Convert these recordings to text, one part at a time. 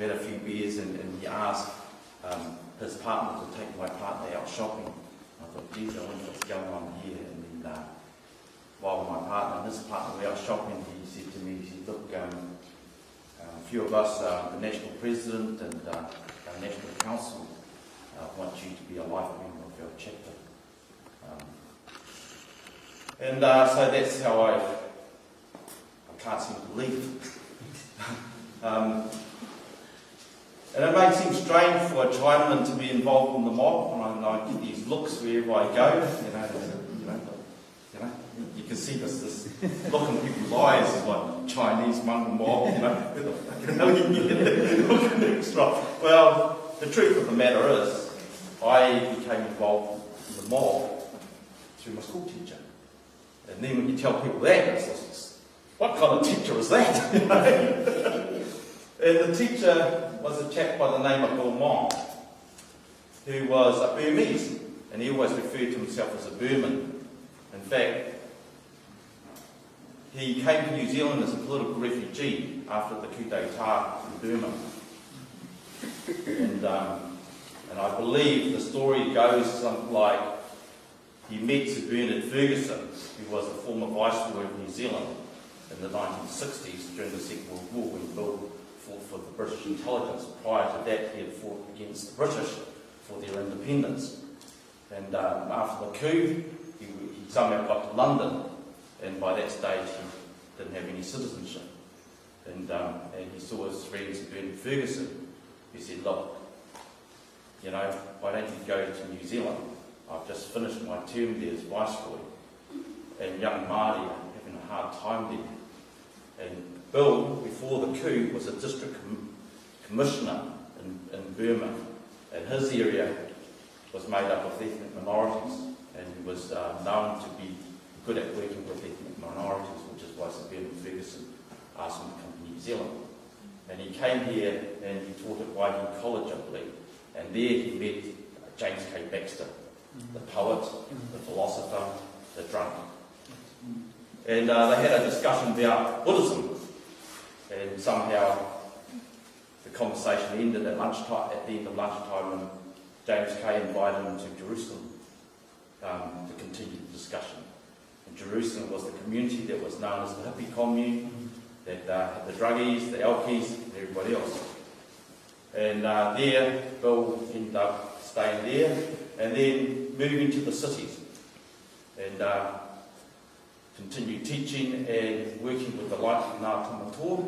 we had a few beers, and he asked his partner to take my partner out shopping. I thought, geez, I wonder what's going on here. And then while my partner and his partner were out shopping, he said to me, he said, look, a few of us, the national president and our national council, want you to be a life member of our chapter. So that's how I can't seem to leave. And it may seem strange for a Chinaman to be involved in the mob, and I get these looks wherever I go. You can see this look in people's eyes is like Chinese monk mob. Where the fucking hell you get that extra? Well, the truth of the matter is, I became involved in the mob through my school teacher. And then when you tell people that, it's what kind of teacher is that? And the teacher was a chap by the name of Bill Mong, who was a Burmese, and he always referred to himself as a Burman. In fact, he came to New Zealand as a political refugee after the coup d'etat in Burma. And I believe the story goes something like he met Sir Bernard Ferguson, who was the former Viceroy of New Zealand in the 1960s during the Second World War, when Bill fought for the British intelligence. Prior to that, he had fought against the British for their independence. And after the coup, he somehow got to London, and by that stage he didn't have any citizenship. And he saw his friend Sir Bernard Ferguson, who said, look, why don't you go to New Zealand? I've just finished my term there as Viceroy, and young Māori are having a hard time there. And Bill, before the coup, was a district commissioner in Burma, and his area was made up of ethnic minorities, and he was known to be good at working with ethnic minorities, which is why Sir Bernard Ferguson asked him to come to New Zealand. And he came here and he taught at Waihi College, I believe, and there he met James K. Baxter, the poet, the philosopher, the drunk. And they had a discussion about Buddhism, and somehow the conversation ended at lunchtime. At the end of lunchtime, and James K. invited him to Jerusalem to continue the discussion. And Jerusalem was the community that was known as the hippie commune, that had the druggies, the alkies, and everybody else. And there, Bill ended up staying there, and then moving to the cities, and continued teaching and working with the likes of Ngā Tamatoa,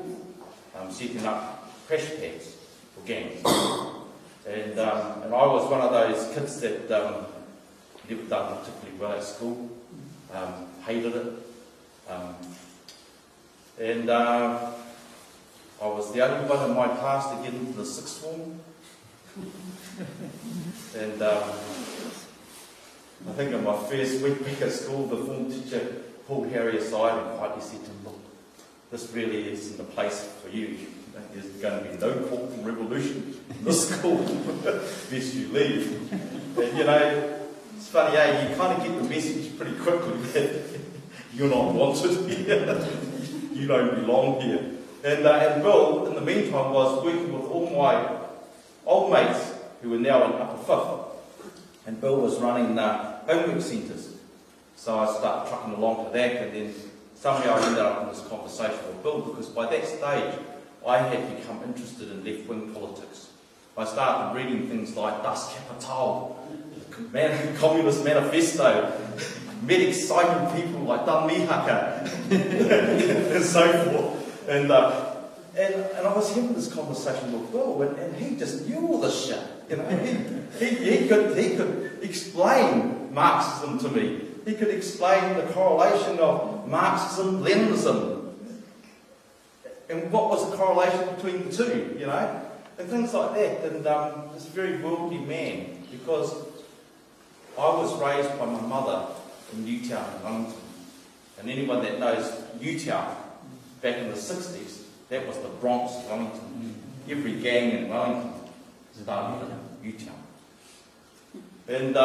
setting up crash pads for gangs. And I was one of those kids that never done particularly well at school, hated it, and I was the only one in my class to get into the sixth form. And I think in my first week back at school, the form teacher pulled Harry aside and quietly said to him, look, this really isn't the place for you. There's going to be no cultural revolution in this school unless you leave. And it's funny, you kind of get the message pretty quickly that you're not wanted here. You don't belong here. And Bill, in the meantime, was working with all my old mates who were now in upper fifth. And Bill was running homework centres. So I started trucking along to that, and then somehow I ended up in this conversation with Bill, because by that stage I had become interested in left-wing politics. I started reading things like Das Kapital, the Communist Manifesto, met exciting people like Dan Mihaka, and so forth. And I was having this conversation with Bill, and he just knew all this shit. He could explain Marxism to me. He could explain the correlation of Marxism, Leninism, and what was the correlation between the two, and things like that. And this very worldly man, because I was raised by my mother in Newtown, in Wellington, and anyone that knows Newtown back in the 60s, that was the Bronx of Wellington. Every gang in Wellington started in Newtown. And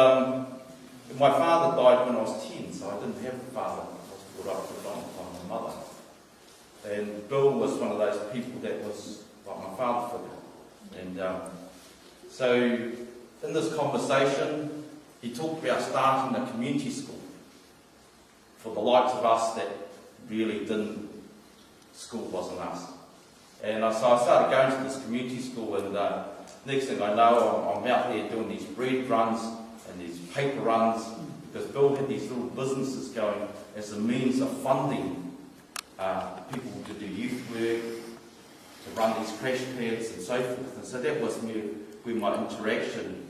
my father died when I was 10, so I didn't have a father. I was brought up predominantly by my mother. And Bill was one of those people that was like my father figure. And so in this conversation, he talked about starting a community school for the likes of us that really didn't, school wasn't us. And so I started going to this community school, and next thing I know, I'm out there doing these bread runs and these paper runs, because Bill had these little businesses going as a means of funding people to do youth work, to run these crash pads and so forth. And so that was where my interaction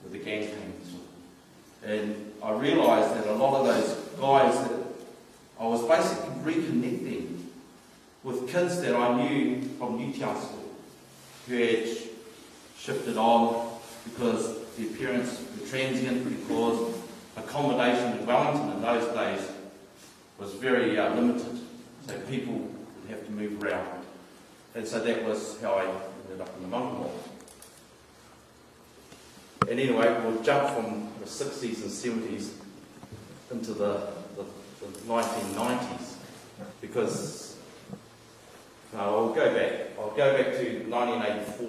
with the gang came from. And I realised that a lot of those guys, that I was basically reconnecting with kids that I knew from Newtown School, who had shifted on because their parents were transient, because accommodation in Wellington in those days was very limited, so people would have to move around. And so that was how I ended up in the Mangumau. And anyway, we'll jump from the 60s and 70s into the 1990s, because I'll go back to 1984,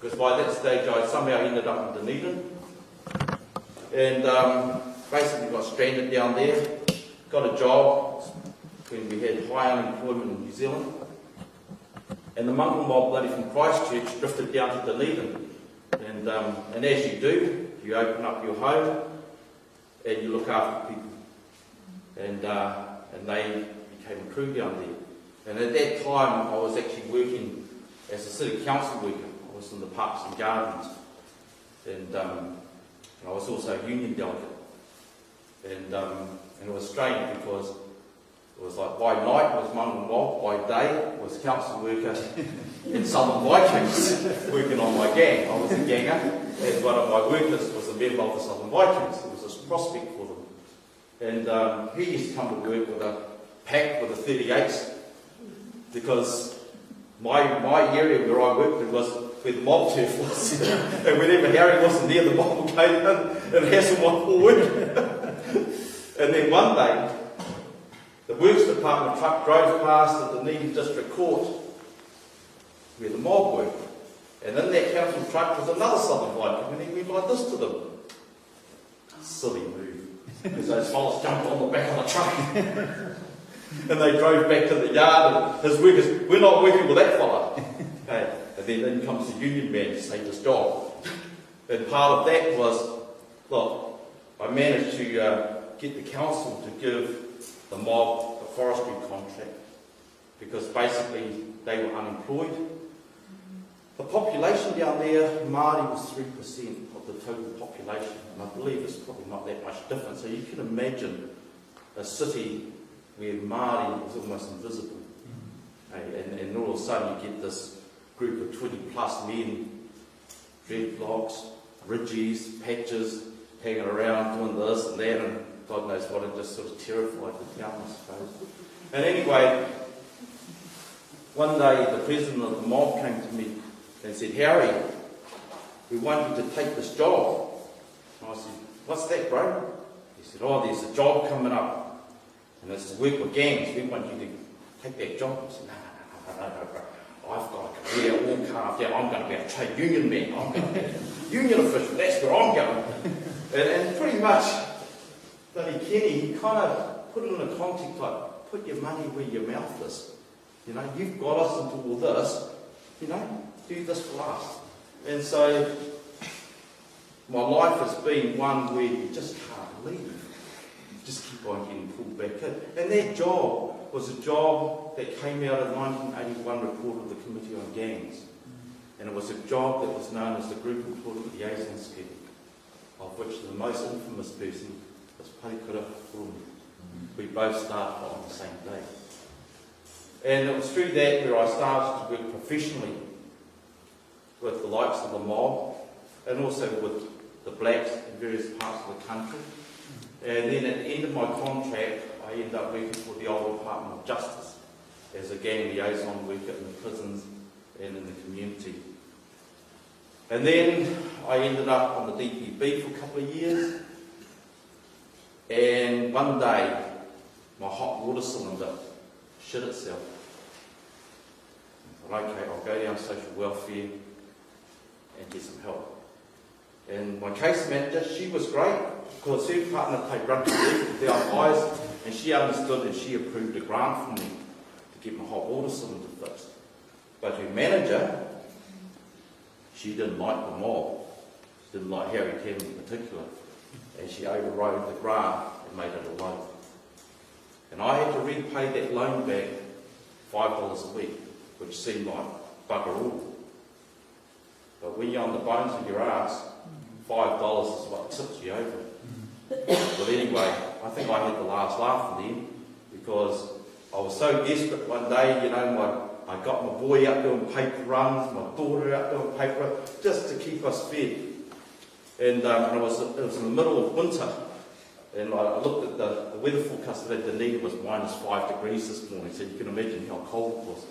because by that stage I somehow ended up in Dunedin, and basically got stranded down there, got a job when we had high unemployment in New Zealand, and the Mangumau mob bloody from Christchurch drifted down to Dunedin, and as you do, you open up your home and you look after people, and they became a crew down there. And at that time, I was actually working as a city council worker. I was in the parks and gardens, and I was also a union delegate. And it was strange, because it was like by night was Mangumau, by day was council worker in Southern Vikings working on my gang. I was a ganger, and one of my workers was a member of the Southern Vikings. It was a prospect for them. And he used to come to work with a pack with a 38, because my area where I worked was where the mob turf was. And whenever Harry wasn't there, the mob would go in and hassle my poor work. And then one day, the Works Department truck drove past the Dunedin District Court where the mob worked. And in that council truck was another Southern Viking, and he went like this to them. Silly move. Because those fellas jumped on the back of the truck. And they drove back to the yard, and his workers, we're not working with that fella. Okay. And then in comes the union man to save his job. And part of that was, well, I managed to get the council to give the mob a forestry contract, because basically they were unemployed. The population down there, Māori was 3% of the total population, and I believe it's probably not that much different. So you can imagine a city where Māori is almost invisible. And all of a sudden you get this group of 20 plus men, dreadlocks, ridgies, patches, hanging around doing this and that, and God knows what, it just sort of terrified the town, I suppose. And anyway, one day the president of the mob came to me and said, Harry, we want you to take this job. And I said, what's that, bro? He said, oh, there's a job coming up, and it's to work with gangs. We want you to take that job. I said, no, bro. I've got a career all carved out. I'm going to be a trade union man. I'm going to be a union official. That's where I'm going. And pretty much, Bloody Kenny, he kind of put it in a context like, put your money where your mouth is. You know, you've got us into all this. You know, do this for us. And so, my life has been one where you just can't leave. You just keep on getting pulled back in. And that job was a job that came out of the 1981 report of the Committee on Gangs. And it was a job that was known as the Group Employment Liaison Scheme, of which the most infamous person was Parikura Kurumi. We both started on the same day. And it was through that where I started to work professionally with the likes of the mob, and also with the blacks in various parts of the country. And then at the end of my contract, I ended up working for the old Department of Justice as a gang liaison worker in the prisons and in the community. And then I ended up on the DPB for a couple of years, and one day my hot water cylinder shit itself. I thought, okay, I'll go down social welfare, and get some help. And my case manager, she was great, because her partner paid rugby league with our eyes, and she understood and she approved a grant for me to get my hot water cylinder fixed. But her manager, she didn't like the mob. She didn't like Harry Tam in particular. And she overrode the grant and made it a loan. And I had to repay that loan back $5 a week, which seemed like bugger all. But when you're on the bones of your ass, $5 is what tips you over. But anyway, I think I had the last laugh for them, because I was so desperate one day, I got my boy out doing paper runs, my daughter out doing paper runs, just to keep us fed. And it was in the middle of winter, and I looked at the weather forecast that Dunedin was -5 degrees this morning, so you can imagine how cold it was.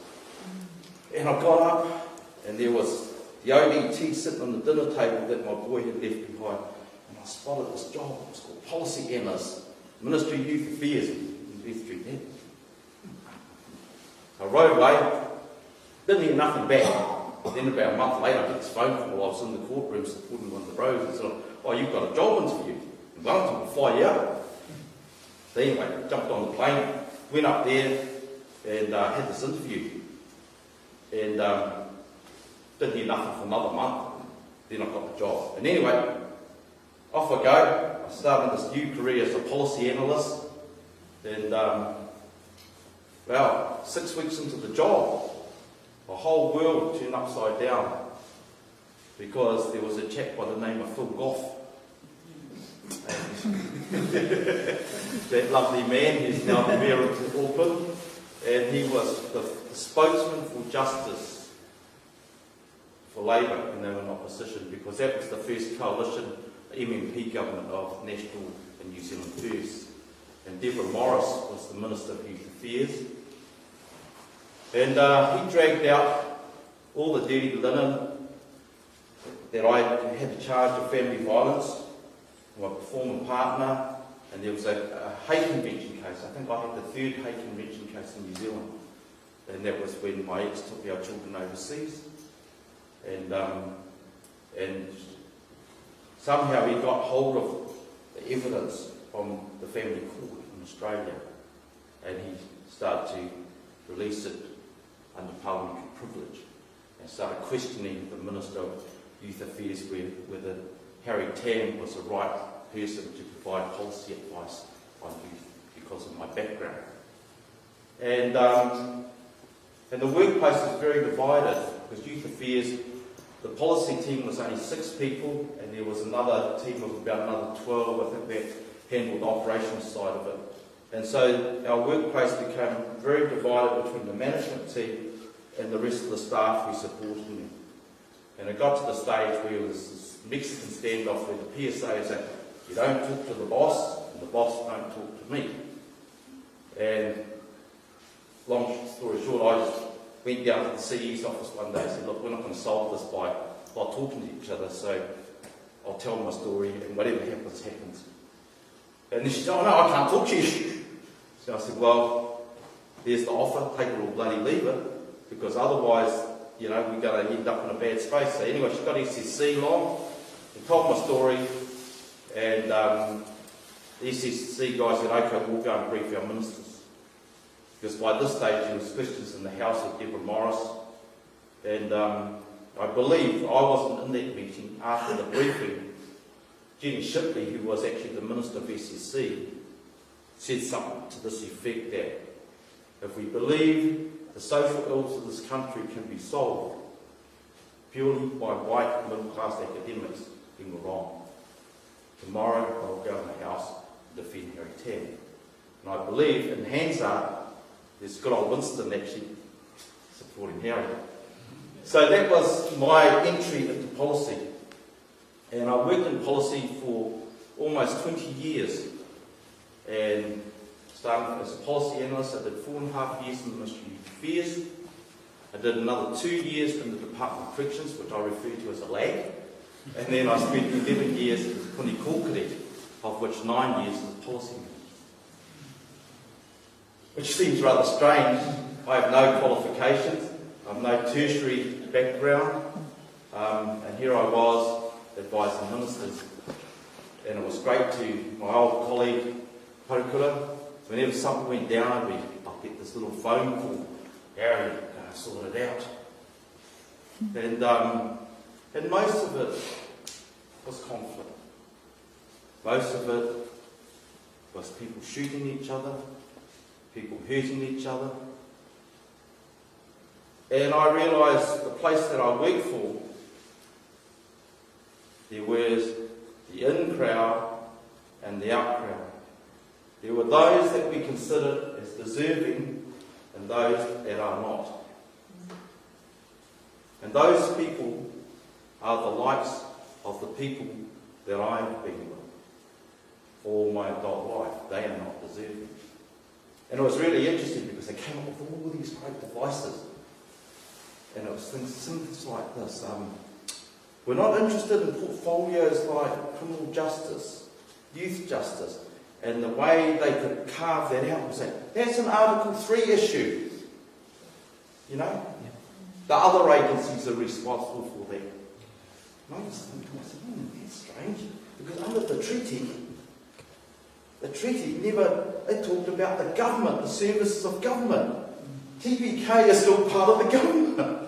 And I got up, and there was the ODT sitting on the dinner table that my boy had left behind, and I spotted this job. It was called Policy Analyst, Ministry of Youth Affairs in Beth Street. I rode away, didn't hear nothing back. Then about a month later, I get this phone call. I was in the courtroom supporting one of the bros, and said, "Oh, you've got a job interview. I'm going to fly you up." So anyway, jumped on the plane, went up there, and had this interview. And didn't hear nothing for another month. Then I got the job. And anyway, off I go. I started this new career as a policy analyst. And, 6 weeks into the job, the whole world turned upside down, because there was a chap by the name of Phil Goff. That lovely man, who's now the mayor of Auckland, and he was the spokesman for justice for Labour when they were in opposition, because that was the first coalition MMP government of National and New Zealand First. And Deborah Morris was the Minister of Youth Affairs. And he dragged out all the dirty linen that I had the charge of family violence, my former partner, and there was a hate convention case. I think I had the third hate convention case in New Zealand. And that was when my ex took our children overseas. And somehow he got hold of the evidence from the family court in Australia, and he started to release it under parliamentary privilege, and started questioning the Minister of Youth Affairs whether Harry Tam was the right person to provide policy advice on youth because of my background. And the workplace was very divided, because Youth Affairs, the policy team was only 6 people, and there was another team of about another 12, I think, that handled the operations side of it. And so our workplace became very divided between the management team and the rest of the staff who supported me. And it got to the stage where there was this Mexican standoff where the PSA said, "You don't talk to the boss, and the boss don't talk to me." And long story short, I just went down to the CE's office one day and said, "Look, we're not going to solve this by talking to each other, so I'll tell my story, and whatever happens, happens." And then she said, "Oh no, I can't talk to you." So I said, "Well, there's the offer, take it or bloody leave it, because otherwise, we're going to end up in a bad space." So anyway, she got SSC along and told my story, and the SSC guy said, "Okay, we'll go and brief our ministers." Because by this stage there was questions in the House of Deborah Morris, and I believe I wasn't in that meeting. After the briefing, Jenny Shipley, who was actually the Minister of SSC, said something to this effect, that if we believe the social ills of this country can be solved purely by white middle-class academics, then we're wrong. Tomorrow I'll go in the House and defend Harry Tam. And I believe in Hansard, there's good old Winston actually supporting Harry. So that was my entry into policy. And I worked in policy for almost 20 years. And started as a policy analyst, I did 4.5 years in the Ministry of Affairs. I did another 2 years in the Department of Corrections, which I refer to as a lag. And then I spent 11 years in Puni Kōkiri, of which 9 years as a policy manager. Which seems rather strange. I have no qualifications, I have no tertiary background, And here I was advising ministers. And it was great to my old colleague, Parukura. Whenever something went down, I'd get this little phone call, Gary, sort it out. And most of it was conflict. Most of it was people shooting each other, people hurting each other. And I realised the place that I worked for, there was the in crowd and the out crowd. There were those that we considered as deserving and those that are not. And those people are the likes of the people that I have been with all my adult life. They are not deserving. And it was really interesting because they came up with all these great devices. And it was things like this. We're not interested in portfolios like criminal justice, youth justice, and the way they could carve that out and say, that's an Article 3 issue. You know? Yeah. The other agencies are responsible for that. And I just think to myself, that's strange. Because under the treaty it talked about the government, the services of government. TPK is still part of the government.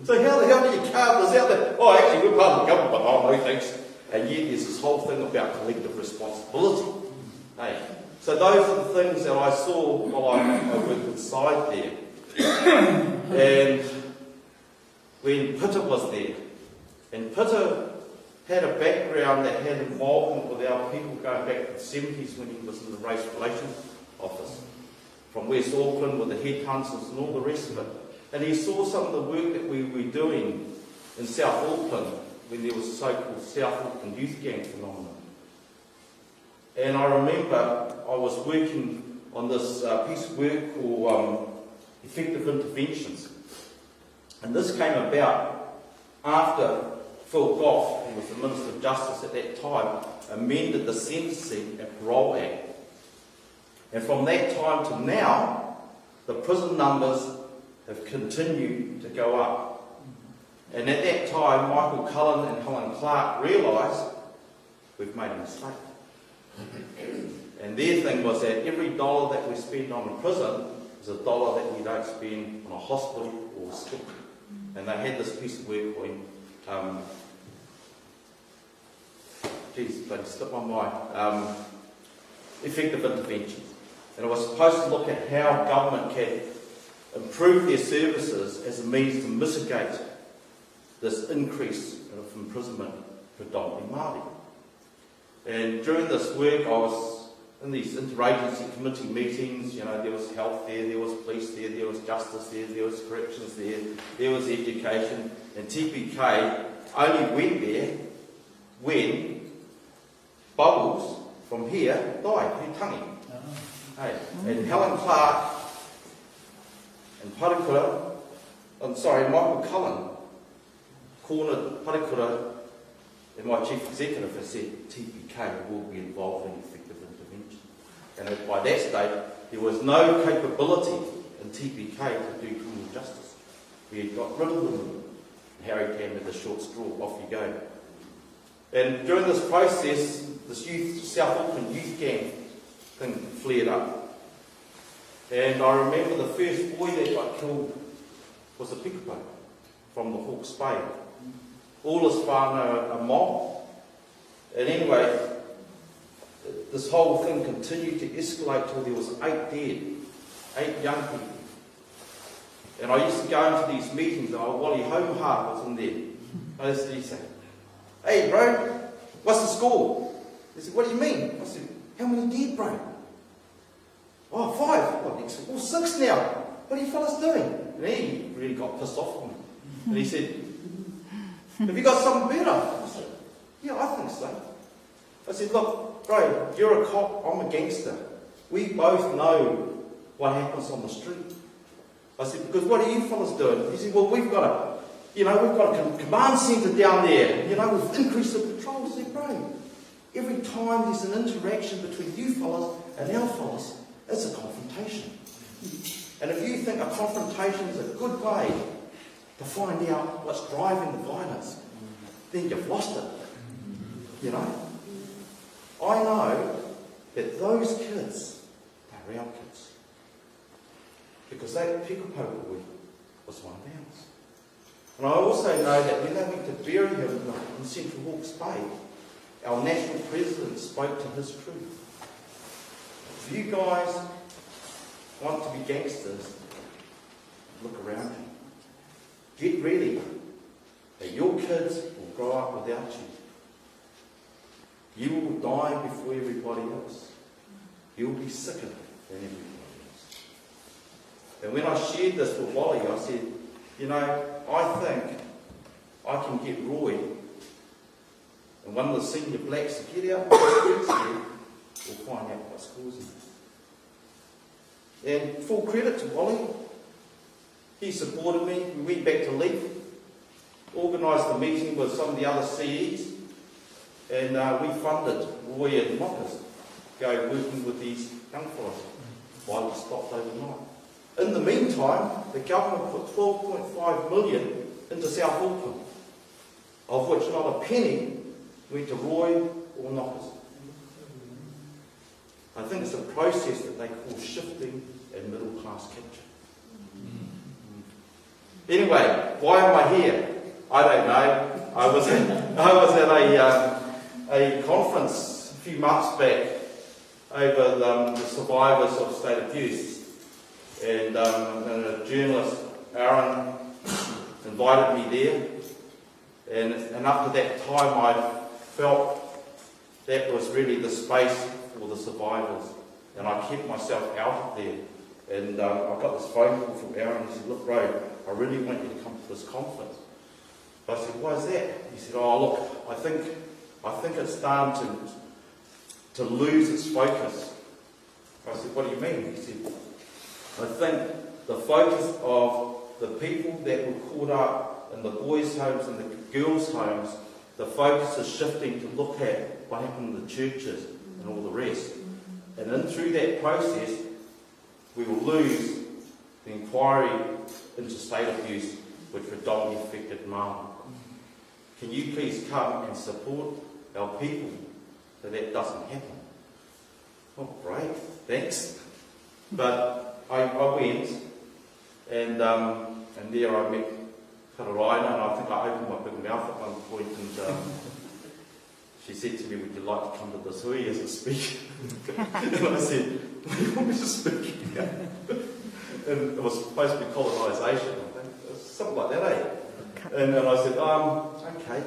So how the hell do you carve this out there? Oh, actually, we're part of the government, but oh, no thanks. And yet there's this whole thing about collective responsibility. Hey. So those are the things that I saw while I worked inside there. And when Pitta was there, and Pitta had a background that had involvement with our people going back to the 70s when he was in the Race Relations Office, from West Auckland with the headhunters and all the rest of it. And he saw some of the work that we were doing in South Auckland when there was a so-called South Auckland youth gang phenomenon. And I remember I was working on this piece of work called Effective Interventions. And this came about after Phil Goff, who was the Minister of Justice at that time, amended the Sentencing and Parole Act. And from that time to now, the prison numbers have continued to go up. And at that time, Michael Cullen and Helen Clark realised we've made a mistake. And their thing was that every dollar that we spend on a prison is a dollar that we don't spend on a hospital or a school. And they had this piece of work when, bloody slipped my mind, effective interventions. And it was supposed to look at how government can improve their services as a means to mitigate this increase of imprisonment, predominantly Māori. And during this work, I was in these interagency committee meetings. You know, there was health there was police there was justice there was corrections there was education. And TPK only went there when Bubbles from here died, Tangi. Hey. And Helen Clark and Michael Cullen cornered Parikura and my chief executive has said TPK will be involved in effective intervention. And by that stage, there was no capability in TPK to do criminal justice. We had got rid of them. Harry came with the short straw, off you go. And during this process, this South Auckland youth gang thing flared up. And I remember the first boy that got killed was a pikupo from the Hawke's Bay. All his whānau a mob. And anyway, this whole thing continued to escalate till there was 8 dead, 8 young people. And I used to go into these meetings, and Wally Homeheart was in there. I used to say, "Hey bro, what's the score?" He said, "What do you mean?" I said, "How many dead, bro?" "Oh, 5. Well, 6 now. What are you fellas doing?" And he really got pissed off on me. And he said, "Have you got something better?" I said, "Yeah, I think so." I said, "Look, bro, you're a cop, I'm a gangster. We both know what happens on the street." I said, "Because what are you fellas doing?" He said, "Well, we've got a command centre down there. We've increased the patrols." I said, "Bro, every time there's an interaction between you fellas and our fellas, it's a confrontation. And if you think a confrontation is a good way to find out what's driving the violence, then you've lost it. You know? I know that those kids, they're our kids. Because that Pekopoko was one of ours. And I also know that when they went to bury him in Central Hawke's Bay, our national president spoke to his truth. If you guys want to be gangsters, look around you. Get ready that your kids will grow up without you. You will die before everybody else. You'll be sicker than everybody else. And when I shared this with Wally, I said, you know, I think I can get Roy and one of the senior blacks to get out of the streets here, we'll find out what's causing it. And full credit to Wally. He supported me. We went back to Leaf, organised a meeting with some of the other CEs, and we funded Roy and Mockers to go working with these young fellows while we stopped overnight. In the meantime, the government put 12.5 million into South Auckland, of which not a penny went to Roy or Knockers. I think it's a process that they call shifting and middle class capture. Anyway, why am I here? I don't know. I was at a conference a few months back over the survivors of state abuse. And a journalist, Aaron, invited me there. And up to that time, I felt that was really the space for the survivors. And I kept myself out of there. And I got this phone call from Aaron. He said, look, bro, I really want you to come to this conference. I said, why is that? He said, oh, look, I think it's starting to lose its focus. I said, what do you mean? He said, I think the focus of the people that were caught up in the boys' homes and the girls' homes, the focus is shifting to look at what happened in the churches and all the rest. And then through that process, we will lose the inquiry into state abuse, which predominantly affected Māori. Can you please come and support our people so that doesn't happen? Oh, great, thanks. But I went, and there I met Karaina, and I think I opened my big mouth at one point, and she said to me, would you like to come to this hui as a speaker? And I said, what do you want me to speak? And it was supposed to be colonisation, I think. It was something like that, eh? And I said, okay.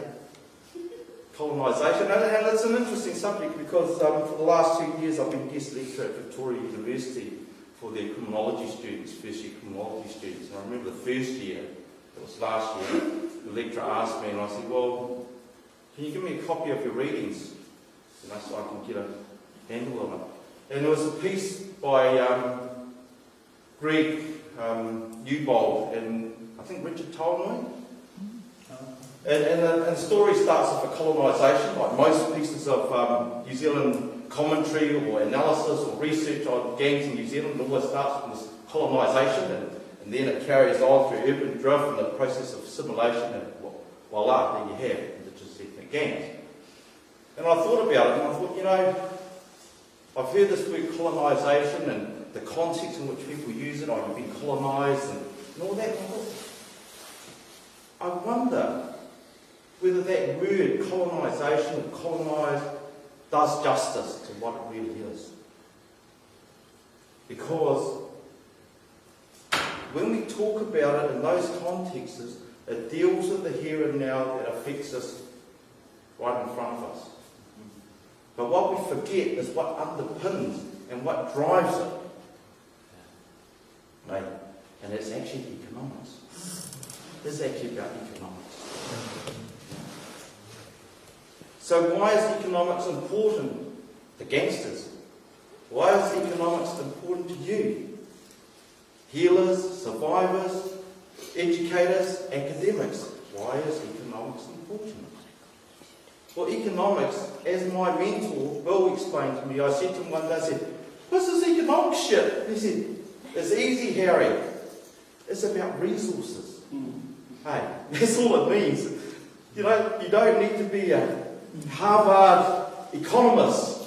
Colonisation. And it's an interesting subject because for the last 2 years I've been guest lecturer at Victoria University for their criminology students, first year criminology students. And I remember the first year, it was last year, the lecturer asked me, and I said, well, can you give me a copy of your readings? You know, so I can get a handle on it. And there was a piece by Greg Newbold and I think Richard Tolnoy. And the story starts off a colonisation, like most pieces of New Zealand commentary or analysis or research on gangs in New Zealand. It always starts with this colonisation and then it carries on through urban drift and the process of assimilation, and voila, there you have indigenous ethnic gangs. And I thought about it and I thought, you know, I've heard this word colonisation and the context in which people use it, you've been colonised and all that. I wonder whether that word colonisation or colonised does justice to what it really is. Because when we talk about it in those contexts, it deals with the here and now that affects us right in front of us. But what we forget is what underpins and what drives it. Right? And it's actually economics. It's actually about economics. So why is economics important to gangsters? Why is economics important to you? Healers, survivors, educators, academics. Why is economics important? Well, economics, as my mentor, Bill, explained to me, I said to him one day, I said, what's this economics shit? He said, it's easy, Harry. It's about resources. Hey, that's all it means. You know, you don't need to be a Harvard economist.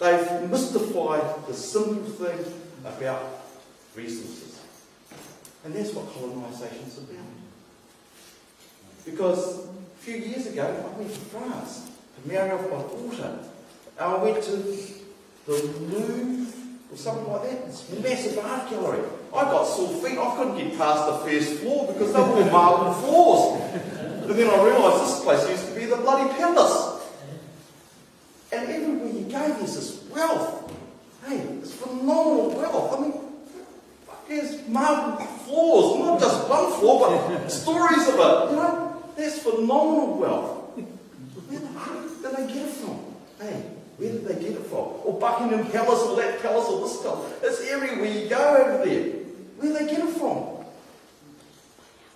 They've mystified the simple thing about resources. And that's what colonisation's about. Because a few years ago, I went to France to marry off my daughter. And I went to the Louvre or something like that. It's a massive art gallery. I got sore feet. I couldn't get past the first floor because they were all marble floors. And then I realised this place used to be the bloody palace. And everywhere you go, there's this wealth. Hey, it's phenomenal wealth. I mean, there's marble floors, not just one floor, but stories of it. You know, there's phenomenal wealth. Where did they get it from? Hey, where did they get it from? Or Buckingham Palace, or that palace, or this palace. It's everywhere you go over there. Where do they get it from?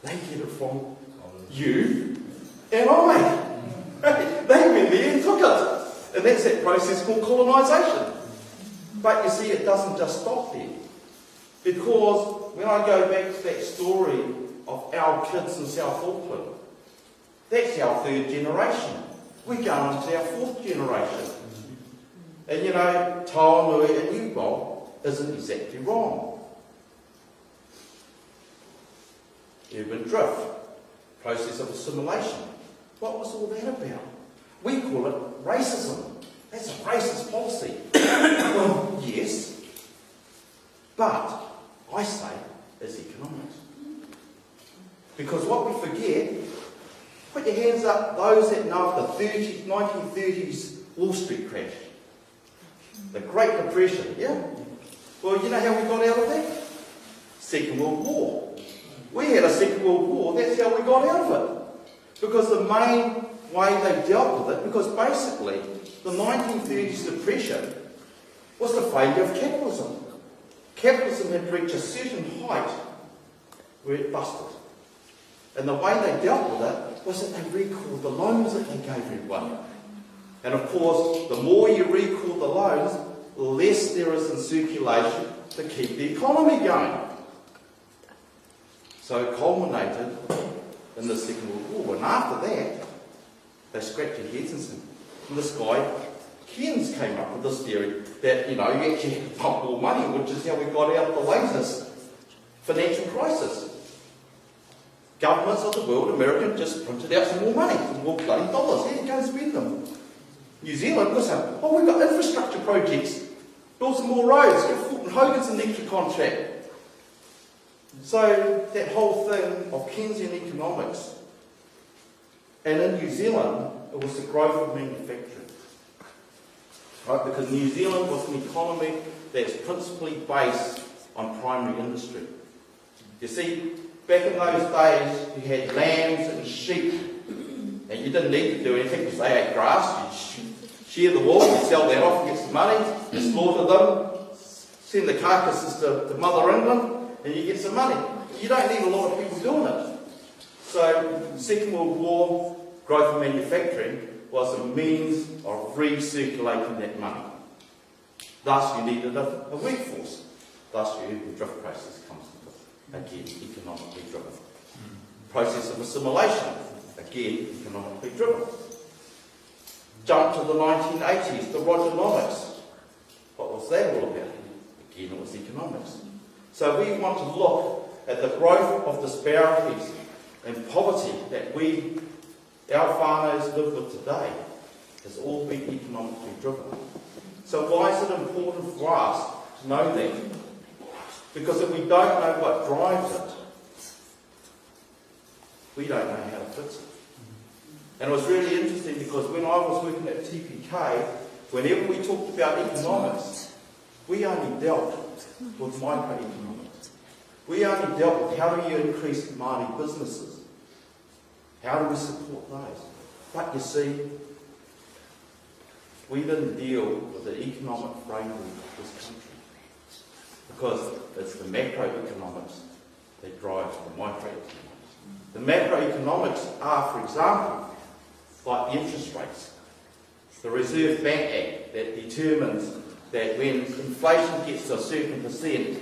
They get it from you and I. They went there and took it. And that's that process called colonisation. But you see, it doesn't just stop there. Because when I go back to that story of our kids in South Auckland, that's our third generation. We're going into our fourth generation. And you know, Taonui and Ubo isn't exactly wrong. Urban drift, process of assimilation. What was all that about? We call it racism. That's a racist policy. Well, yes. But I say it's economics. Because what we forget, put your hands up, those that know of the 1930s Wall Street crash. The Great Depression, yeah? Well, you know how we got out of that? Second World War. We had a Second World War, that's how we got out of it. Because the main way they dealt with it, because basically the 1930s depression was the failure of capitalism. Capitalism had reached a certain height where it busted. And the way they dealt with it was that they recalled the loans that they gave everyone. And of course, the more you recall the loans, the less there is in circulation to keep the economy going. So it culminated in the Second World War. And after that, they scratched their heads and said, this guy, Keynes, came up with this theory that, you know, you actually have to pump more money, which is how we got out of the latest financial crisis. Governments of the world, American, just printed out some more money, some more bloody dollars. Here, go and spend them. New Zealand was saying, oh, we've got infrastructure projects. Build some more roads. Give Fulton Hogan's an extra contract. So that whole thing of Keynesian economics, and in New Zealand, it was the growth of manufacturing. Right? Because New Zealand was an economy that's principally based on primary industry. You see, back in those days, you had lambs and sheep, and you didn't need to do anything because they ate grass. You shear the wool, you sell that off, get some money, you slaughter them, send the carcasses to Mother England, and you get some money. You don't need a lot of people doing it. So, Second World War, growth of manufacturing, was a means of recirculating that money. Thus, you needed a workforce. Thus, your urban drift process comes into, again, economically driven. Process of assimilation, again, economically driven. Jump to the 1980s, the Rogernomics. What was that all about? Again, it was economics. So we want to look at the growth of disparities and poverty that our whānaus live with today, has all been economically driven. So why is it important for us to know that? Because if we don't know what drives it, we don't know how to fix it. And it was really interesting because when I was working at TPK, whenever we talked about economics, we only dealt with microeconomics. We only dealt with how do you increase Māori businesses? How do we support those? But you see, we didn't deal with the economic framework of this country because it's the macroeconomics that drives the microeconomics. The macroeconomics are, for example, like the interest rates. The Reserve Bank Act that determines that when inflation gets to a certain percent,